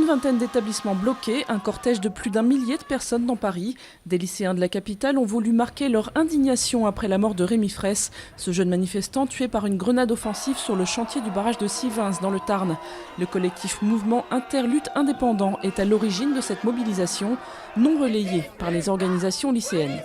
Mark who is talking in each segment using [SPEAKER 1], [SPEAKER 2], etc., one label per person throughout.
[SPEAKER 1] vingtaine d'établissements bloqués, un cortège de plus d'1 millier de personnes dans Paris. Des lycéens de la capitale ont voulu marquer leur indignation après la mort de Rémi Fraisse, ce jeune manifestant tué par une grenade offensive sur le chantier du barrage de Sivins dans le Tarn. Le collectif Mouvement Interlutte Indépendant est à l'origine de cette mobilisation, non relayée par les organisations lycéennes.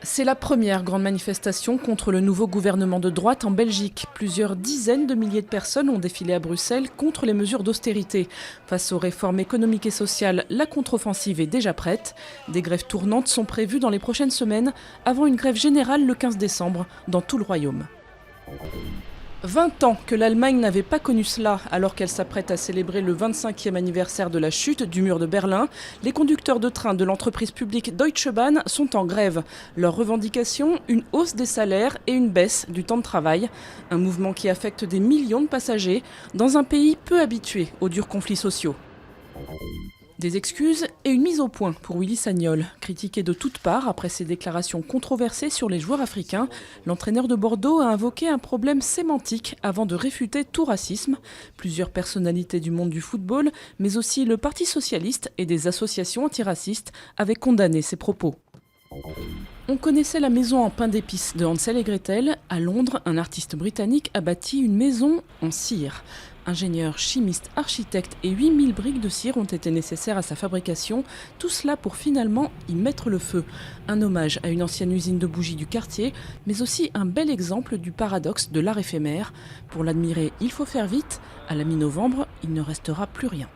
[SPEAKER 1] C'est la première grande manifestation contre le nouveau gouvernement de droite en Belgique. Plusieurs dizaines de milliers de personnes ont défilé à Bruxelles contre les mesures d'austérité. Face aux réformes économiques et sociales, la contre-offensive est déjà prête. Des grèves tournantes sont prévues dans les prochaines semaines, avant une grève générale le 15 décembre dans tout le royaume. 20 ans que l'Allemagne n'avait pas connu cela, alors qu'elle s'apprête à célébrer le 25e anniversaire de la chute du mur de Berlin. Les conducteurs de train de l'entreprise publique Deutsche Bahn sont en grève. Leur revendication, une hausse des salaires et une baisse du temps de travail. Un mouvement qui affecte des millions de passagers dans un pays peu habitué aux durs conflits sociaux. Des excuses et une mise au point pour Willy Sagnol. Critiqué de toutes parts après ses déclarations controversées sur les joueurs africains, l'entraîneur de Bordeaux a invoqué un problème sémantique avant de réfuter tout racisme. Plusieurs personnalités du monde du football, mais aussi le Parti socialiste et des associations antiracistes avaient condamné ses propos. On connaissait la maison en pain d'épices de Hansel et Gretel. À Londres, un artiste britannique a bâti une maison en cire. Ingénieurs, chimistes, architectes et 8000 briques de cire ont été nécessaires à sa fabrication, tout cela pour finalement y mettre le feu. Un hommage à une ancienne usine de bougies du quartier, mais aussi un bel exemple du paradoxe de l'art éphémère. Pour l'admirer, il faut faire vite. À la mi-novembre, il ne restera plus rien.